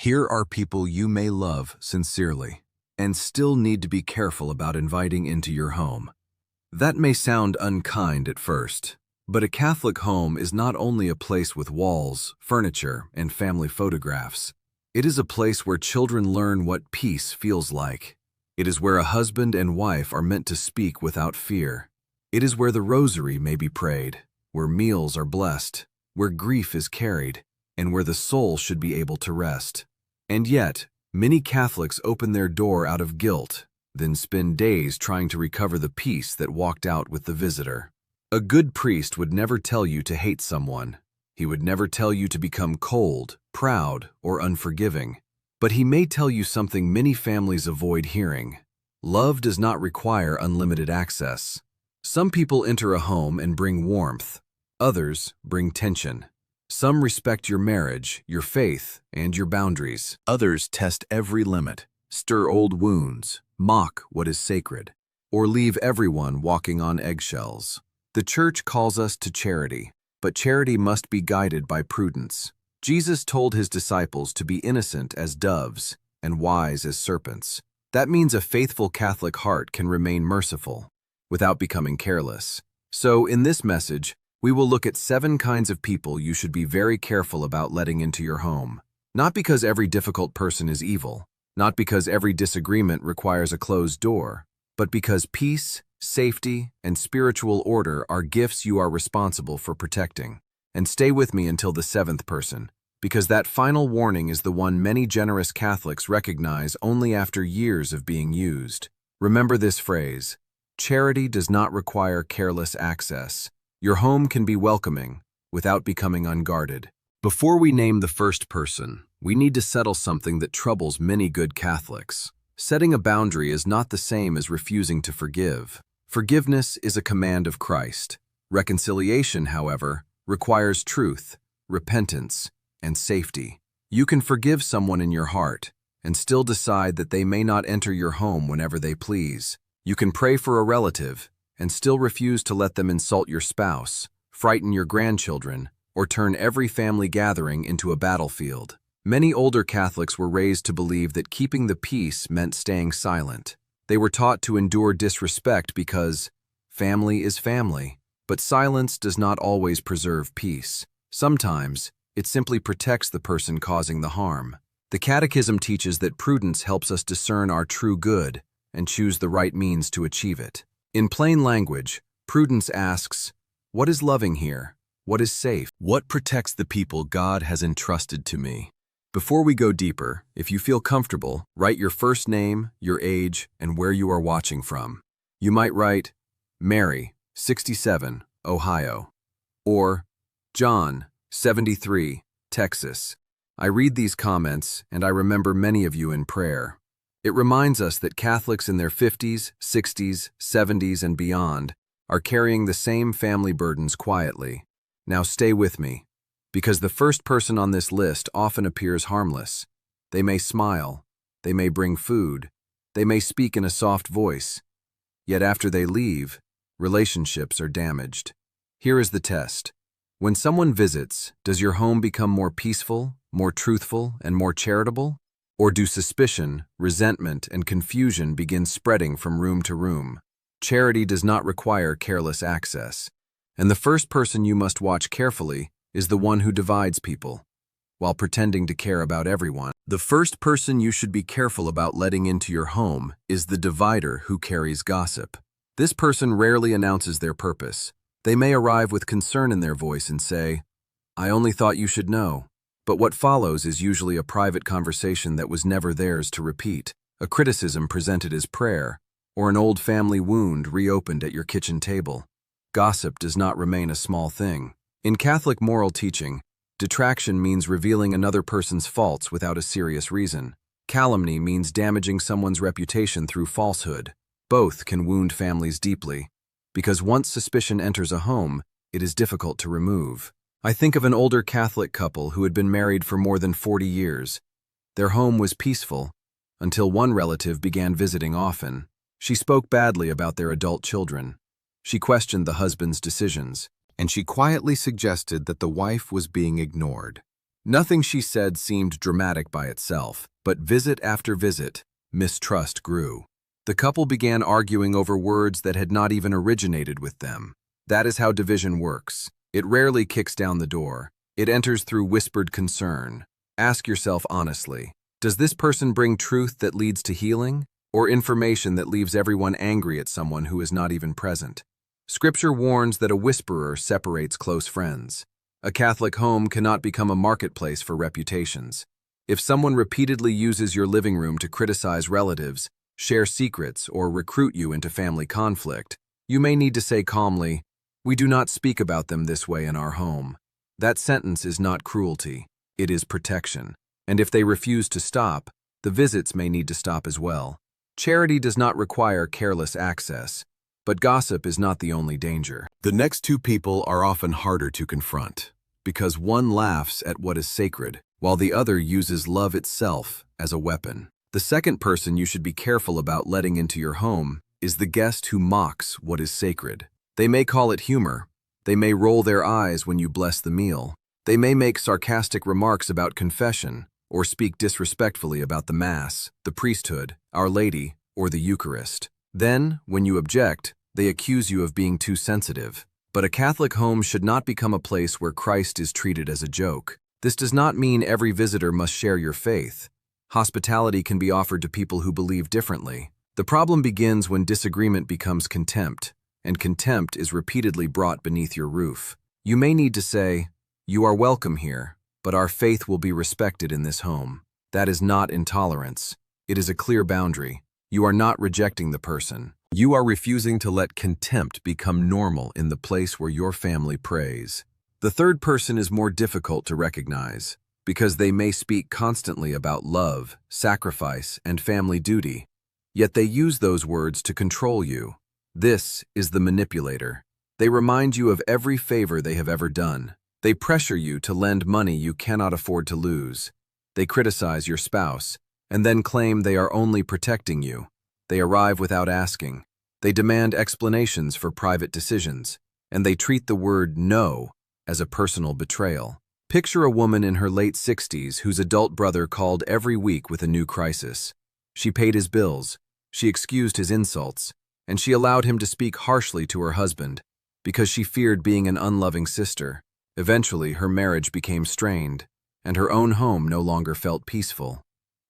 Here are people you may love sincerely and still need to be careful about inviting into your home. That may sound unkind at first, but a Catholic home is not only a place with walls, furniture, and family photographs. It is a place where children learn what peace feels like. It is where a husband and wife are meant to speak without fear. It is where the rosary may be prayed, where meals are blessed, where grief is carried, and where the soul should be able to rest. And yet, many Catholics open their door out of guilt, then spend days trying to recover the peace that walked out with the visitor. A good priest would never tell you to hate someone. He would never tell you to become cold, proud, or unforgiving. But he may tell you something many families avoid hearing. Love does not require unlimited access. Some people enter a home and bring warmth. Others bring tension. Some respect your marriage, your faith, and your boundaries. Others test every limit, stir old wounds, mock what is sacred, or leave everyone walking on eggshells. The Church calls us to charity, but charity must be guided by prudence. Jesus told his disciples to be innocent as doves and wise as serpents. That means a faithful Catholic heart can remain merciful without becoming careless. So, in this message, we will look at 7 kinds of people you should be very careful about letting into your home. Not because every difficult person is evil, not because every disagreement requires a closed door, but because peace, safety, and spiritual order are gifts you are responsible for protecting. And stay with me until the 7th person, because that final warning is the one many generous Catholics recognize only after years of being used. Remember this phrase: charity does not require careless access. Your home can be welcoming without becoming unguarded. Before we name the first person, we need to settle something that troubles many good Catholics. Setting a boundary is not the same as refusing to forgive. Forgiveness is a command of Christ. Reconciliation, however, requires truth, repentance, and safety. You can forgive someone in your heart and still decide that they may not enter your home whenever they please. You can pray for a relative and still refuse to let them insult your spouse, frighten your grandchildren, or turn every family gathering into a battlefield. Many older Catholics were raised to believe that keeping the peace meant staying silent. They were taught to endure disrespect because family is family. But silence does not always preserve peace. Sometimes, it simply protects the person causing the harm. The Catechism teaches that prudence helps us discern our true good and choose the right means to achieve it. In plain language, prudence asks, what is loving here? What is safe? What protects the people God has entrusted to me? Before we go deeper, if you feel comfortable, write your first name, your age, and where you are watching from. You might write, Mary, 67, Ohio, or John, 73, Texas. I read these comments, and I remember many of you in prayer. It reminds us that Catholics in their 50s, 60s, 70s, and beyond are carrying the same family burdens quietly. Now stay with me, because the first person on this list often appears harmless. They may smile, they may bring food, they may speak in a soft voice, yet after they leave, relationships are damaged. Here is the test. When someone visits, does your home become more peaceful, more truthful, and more charitable? Or do suspicion, resentment, and confusion begin spreading from room to room? Charity does not require careless access. And the first person you must watch carefully is the one who divides people, while pretending to care about everyone. The first person you should be careful about letting into your home is the divider who carries gossip. This person rarely announces their purpose. They may arrive with concern in their voice and say, I only thought you should know. But what follows is usually a private conversation that was never theirs to repeat, a criticism presented as prayer, or an old family wound reopened at your kitchen table. Gossip does not remain a small thing. In Catholic moral teaching, detraction means revealing another person's faults without a serious reason. Calumny means damaging someone's reputation through falsehood. Both can wound families deeply, because once suspicion enters a home, it is difficult to remove. I think of an older Catholic couple who had been married for more than 40 years. Their home was peaceful, until one relative began visiting often. She spoke badly about their adult children. She questioned the husband's decisions, and she quietly suggested that the wife was being ignored. Nothing she said seemed dramatic by itself, but visit after visit, mistrust grew. The couple began arguing over words that had not even originated with them. That is how division works. It rarely kicks down the door. It enters through whispered concern. Ask yourself honestly, does this person bring truth that leads to healing, or information that leaves everyone angry at someone who is not even present? Scripture warns that a whisperer separates close friends. A Catholic home cannot become a marketplace for reputations. If someone repeatedly uses your living room to criticize relatives, share secrets, or recruit you into family conflict, you may need to say calmly, "We do not speak about them this way in our home." That sentence is not cruelty, it is protection. And if they refuse to stop, the visits may need to stop as well. Charity does not require careless access, but gossip is not the only danger. The next two people are often harder to confront, because one laughs at what is sacred, while the other uses love itself as a weapon. The second person you should be careful about letting into your home is the guest who mocks what is sacred. They may call it humor. They may roll their eyes when you bless the meal. They may make sarcastic remarks about confession, or speak disrespectfully about the Mass, the priesthood, Our Lady, or the Eucharist. Then, when you object, they accuse you of being too sensitive. But a Catholic home should not become a place where Christ is treated as a joke. This does not mean every visitor must share your faith. Hospitality can be offered to people who believe differently. The problem begins when disagreement becomes contempt, and contempt is repeatedly brought beneath your roof. You may need to say, "You are welcome here, but our faith will be respected in this home." That is not intolerance. It is a clear boundary. You are not rejecting the person. You are refusing to let contempt become normal in the place where your family prays. The third person is more difficult to recognize, because they may speak constantly about love, sacrifice, and family duty. Yet they use those words to control you. This is the manipulator. They remind you of every favor they have ever done. They pressure you to lend money you cannot afford to lose. They criticize your spouse, and then claim they are only protecting you. They arrive without asking. They demand explanations for private decisions, and they treat the word "no" as a personal betrayal. Picture a woman in her late 60s whose adult brother called every week with a new crisis. She paid his bills, she excused his insults, and she allowed him to speak harshly to her husband because she feared being an unloving sister. Eventually, her marriage became strained, and her own home no longer felt peaceful.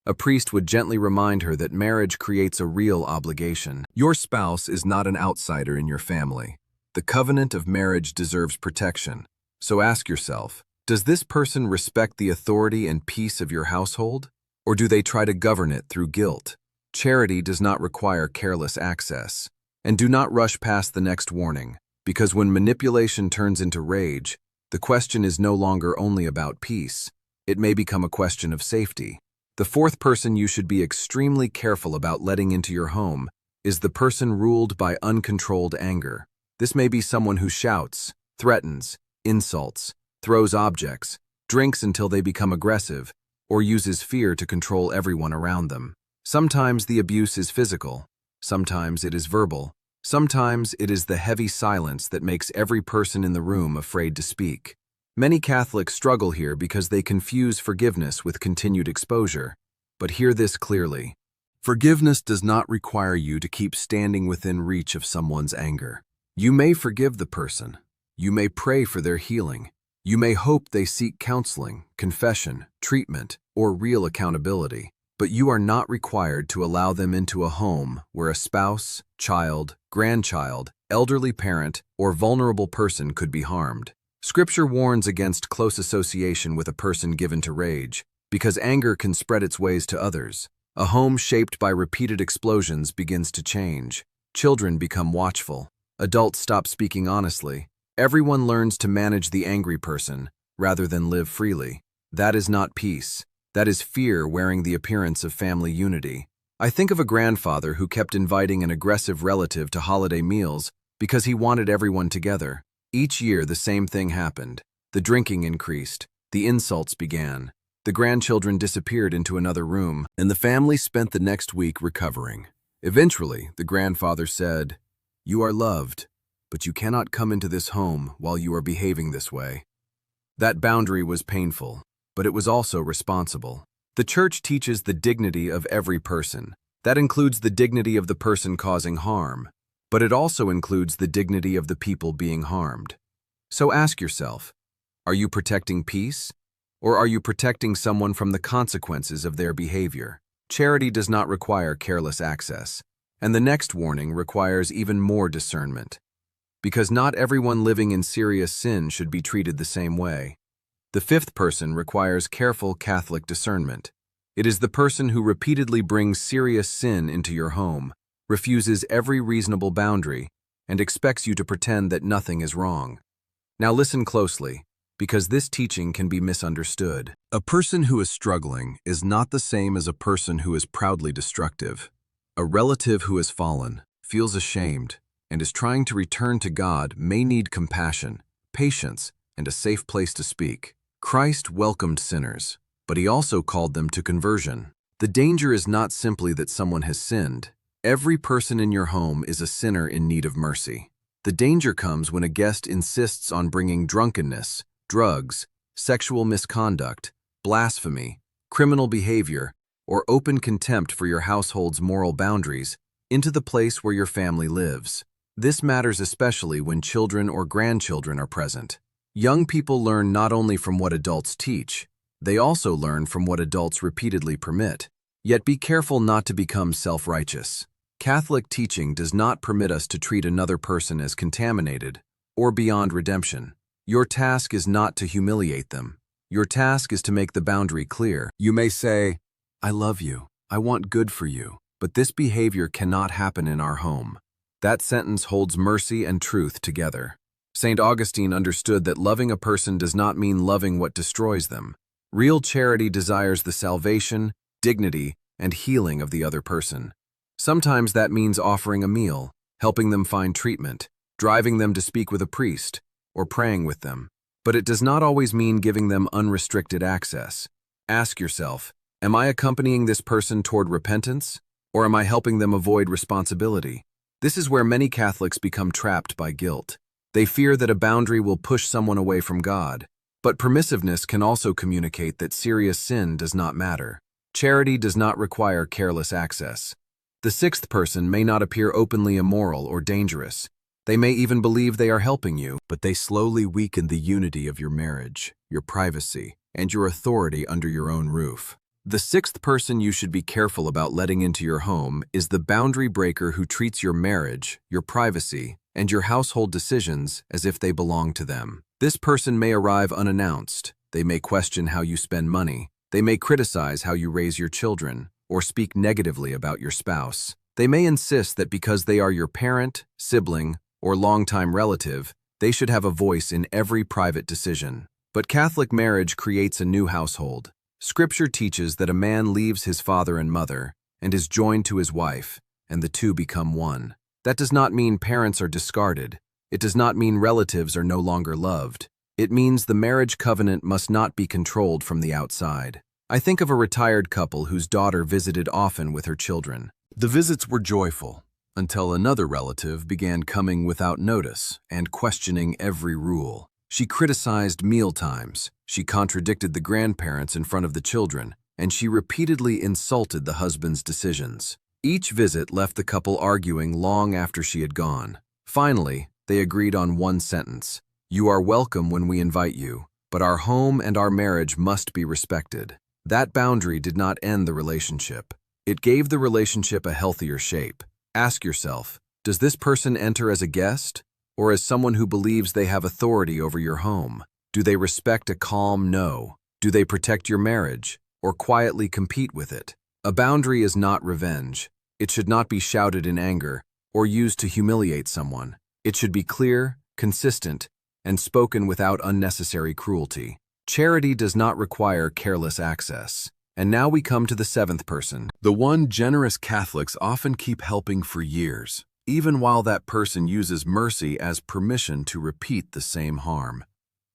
A priest would gently remind her that marriage creates a real obligation. Your spouse is not an outsider in your family. The covenant of marriage deserves protection. So ask yourself, does this person respect the authority and peace of your household, or do they try to govern it through guilt? Charity does not require careless access. And do not rush past the next warning, because when manipulation turns into rage, the question is no longer only about peace. It may become a question of safety. The fourth person you should be extremely careful about letting into your home is the person ruled by uncontrolled anger. This may be someone who shouts, threatens, insults, throws objects, drinks until they become aggressive, or uses fear to control everyone around them. Sometimes the abuse is physical, sometimes it is verbal, sometimes it is the heavy silence that makes every person in the room afraid to speak. Many Catholics struggle here because they confuse forgiveness with continued exposure. But hear this clearly. Forgiveness does not require you to keep standing within reach of someone's anger. You may forgive the person. You may pray for their healing. You may hope they seek counseling, confession, treatment, or real accountability. But you are not required to allow them into a home where a spouse, child, grandchild, elderly parent, or vulnerable person could be harmed. Scripture warns against close association with a person given to rage, because anger can spread its ways to others. A home shaped by repeated explosions begins to change. Children become watchful. Adults stop speaking honestly. Everyone learns to manage the angry person, rather than live freely. That is not peace. That is fear wearing the appearance of family unity. I think of a grandfather who kept inviting an aggressive relative to holiday meals because he wanted everyone together. Each year, the same thing happened. The drinking increased. The insults began. The grandchildren disappeared into another room, and the family spent the next week recovering. Eventually, the grandfather said, "You are loved, but you cannot come into this home while you are behaving this way." That boundary was painful. but it was also responsible. The church teaches the dignity of every person. That includes the dignity of the person causing harm, but it also includes the dignity of the people being harmed. So ask yourself, are you protecting peace, or are you protecting someone from the consequences of their behavior? Charity does not require careless access, and the next warning requires even more discernment. Because not everyone living in serious sin should be treated the same way. The fifth person requires careful Catholic discernment. It is the person who repeatedly brings serious sin into your home, refuses every reasonable boundary, and expects you to pretend that nothing is wrong. Now listen closely, because this teaching can be misunderstood. A person who is struggling is not the same as a person who is proudly destructive. A relative who has fallen, feels ashamed, and is trying to return to God may need compassion, patience, and a safe place to speak. Christ welcomed sinners, but he also called them to conversion. The danger is not simply that someone has sinned. Every person in your home is a sinner in need of mercy. The danger comes when a guest insists on bringing drunkenness, drugs, sexual misconduct, blasphemy, criminal behavior, or open contempt for your household's moral boundaries into the place where your family lives. This matters especially when children or grandchildren are present. Young people learn not only from what adults teach, they also learn from what adults repeatedly permit. Yet be careful not to become self-righteous. Catholic teaching does not permit us to treat another person as contaminated or beyond redemption. Your task is not to humiliate them. Your task is to make the boundary clear. You may say, "I love you, I want good for you, but this behavior cannot happen in our home." That sentence holds mercy and truth together. St. Augustine understood that loving a person does not mean loving what destroys them. Real charity desires the salvation, dignity, and healing of the other person. Sometimes that means offering a meal, helping them find treatment, driving them to speak with a priest, or praying with them. But it does not always mean giving them unrestricted access. Ask yourself, am I accompanying this person toward repentance, or am I helping them avoid responsibility? This is where many Catholics become trapped by guilt. They fear that a boundary will push someone away from God. But permissiveness can also communicate that serious sin does not matter. Charity does not require careless access. The sixth person may not appear openly immoral or dangerous. They may even believe they are helping you, but they slowly weaken the unity of your marriage, your privacy, and your authority under your own roof. The sixth person you should be careful about letting into your home is the boundary breaker who treats your marriage, your privacy, and your household decisions as if they belong to them. This person may arrive unannounced. They may question how you spend money. They may criticize how you raise your children, or speak negatively about your spouse. They may insist that because they are your parent, sibling, or longtime relative, they should have a voice in every private decision. But Catholic marriage creates a new household. Scripture teaches that a man leaves his father and mother and is joined to his wife, and the two become one. That does not mean parents are discarded. It does not mean relatives are no longer loved. It means the marriage covenant must not be controlled from the outside. I think of a retired couple whose daughter visited often with her children. The visits were joyful, until another relative began coming without notice and questioning every rule. She criticized meal times, she contradicted the grandparents in front of the children, and she repeatedly insulted the husband's decisions. Each visit left the couple arguing long after she had gone. Finally, they agreed on one sentence: "You are welcome when we invite you, but our home and our marriage must be respected." That boundary did not end the relationship. It gave the relationship a healthier shape. Ask yourself, does this person enter as a guest, or as someone who believes they have authority over your home? Do they respect a calm no? Do they protect your marriage, or quietly compete with it? A boundary is not revenge. It should not be shouted in anger or used to humiliate someone. It should be clear, consistent, and spoken without unnecessary cruelty. Charity does not require careless access. And now we come to the seventh person, the one generous Catholics often keep helping for years, even while that person uses mercy as permission to repeat the same harm.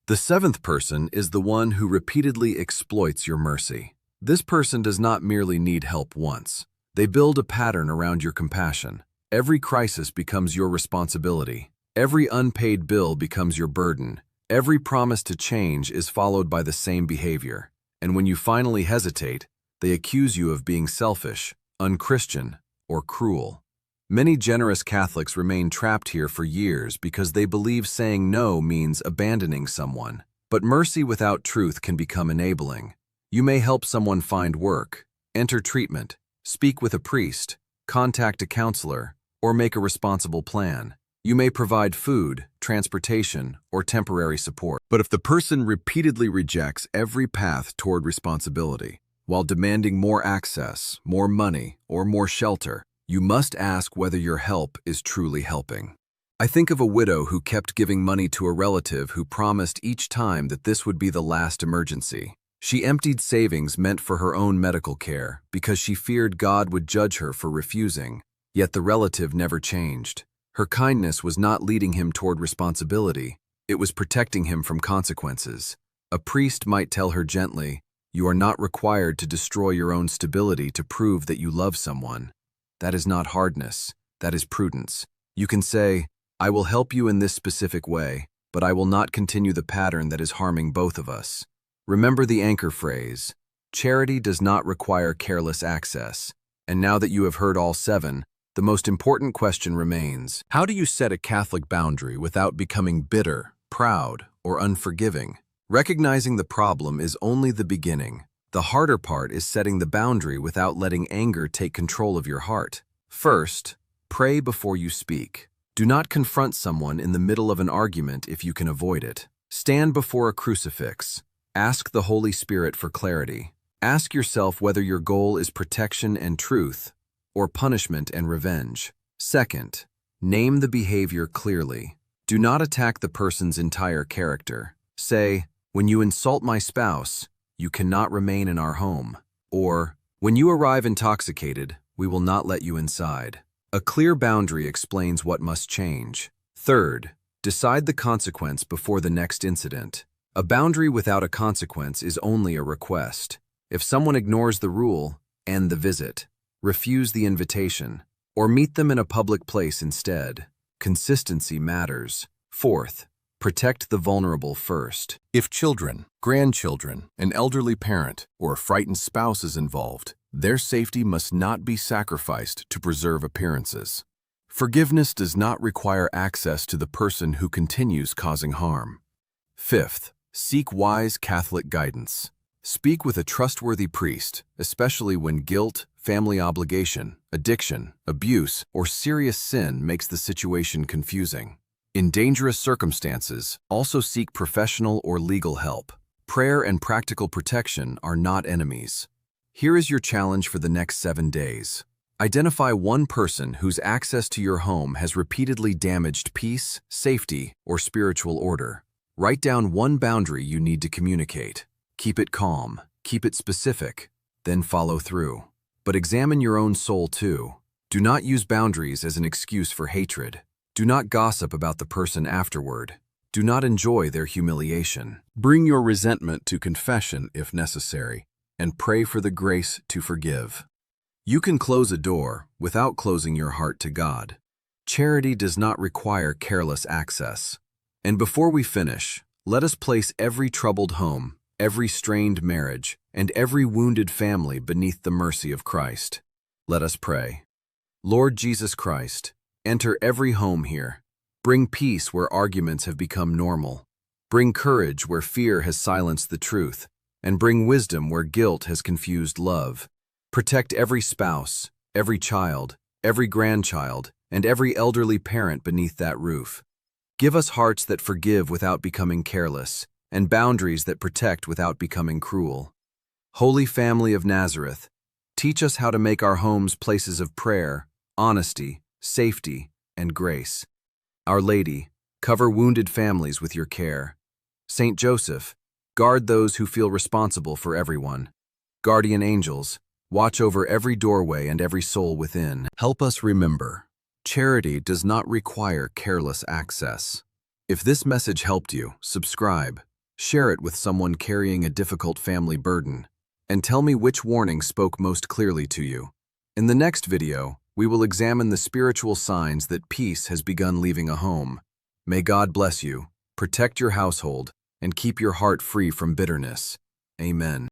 The seventh person is the one who repeatedly exploits your mercy. This person does not merely need help once. They build a pattern around your compassion. Every crisis becomes your responsibility. Every unpaid bill becomes your burden. Every promise to change is followed by the same behavior. And when you finally hesitate, they accuse you of being selfish, unchristian, or cruel. Many generous Catholics remain trapped here for years because they believe saying no means abandoning someone. But mercy without truth can become enabling. You may help someone find work, enter treatment, speak with a priest, contact a counselor, or make a responsible plan. You may provide food, transportation, or temporary support. But if the person repeatedly rejects every path toward responsibility, while demanding more access, more money, or more shelter, you must ask whether your help is truly helping. I think of a widow who kept giving money to a relative who promised each time that this would be the last emergency. She emptied savings meant for her own medical care because she feared God would judge her for refusing. Yet the relative never changed. Her kindness was not leading him toward responsibility. It was protecting him from consequences. A priest might tell her gently, "You are not required to destroy your own stability to prove that you love someone." That is not hardness. That is prudence. You can say, "I will help you in this specific way, but I will not continue the pattern that is harming both of us." Remember the anchor phrase, charity does not require careless access. And now that you have heard all 7, the most important question remains. How do you set a Catholic boundary without becoming bitter, proud, or unforgiving? Recognizing the problem is only the beginning. The harder part is setting the boundary without letting anger take control of your heart. First, pray before you speak. Do not confront someone in the middle of an argument if you can avoid it. Stand before a crucifix. Ask the Holy Spirit for clarity. Ask yourself whether your goal is protection and truth, or punishment and revenge. Second, name the behavior clearly. Do not attack the person's entire character. Say, "When you insult my spouse, you cannot remain in our home." Or, "When you arrive intoxicated, we will not let you inside." A clear boundary explains what must change. Third, decide the consequence before the next incident. A boundary without a consequence is only a request. If someone ignores the rule, end the visit, refuse the invitation, or meet them in a public place instead. Consistency matters. Fourth, protect the vulnerable first. If children, grandchildren, an elderly parent, or a frightened spouse is involved, their safety must not be sacrificed to preserve appearances. Forgiveness does not require access to the person who continues causing harm. Fifth, seek wise Catholic guidance. Speak with a trustworthy priest, especially when guilt, family obligation, addiction, abuse, or serious sin makes the situation confusing. In dangerous circumstances, also seek professional or legal help. Prayer and practical protection are not enemies. Here is your challenge for the next 7 days. Identify one person whose access to your home has repeatedly damaged peace, safety, or spiritual order. Write down one boundary you need to communicate. Keep it calm, keep it specific, then follow through. But examine your own soul too. Do not use boundaries as an excuse for hatred. Do not gossip about the person afterward. Do not enjoy their humiliation. Bring your resentment to confession if necessary, and pray for the grace to forgive. You can close a door without closing your heart to God. Charity does not require careless access. And before we finish, let us place every troubled home, every strained marriage, and every wounded family beneath the mercy of Christ. Let us pray. Lord Jesus Christ, enter every home here. Bring peace where arguments have become normal. Bring courage where fear has silenced the truth. And bring wisdom where guilt has confused love. Protect every spouse, every child, every grandchild, and every elderly parent beneath that roof. Give us hearts that forgive without becoming careless, and boundaries that protect without becoming cruel. Holy Family of Nazareth, teach us how to make our homes places of prayer, honesty, safety, and grace. Our Lady, cover wounded families with your care. Saint Joseph, guard those who feel responsible for everyone. Guardian angels, watch over every doorway and every soul within. Help us remember, charity does not require careless access. If this message helped you, subscribe, share it with someone carrying a difficult family burden, and tell me which warning spoke most clearly to you. In the next video, we will examine the spiritual signs that peace has begun leaving a home. May God bless you, protect your household, and keep your heart free from bitterness. Amen.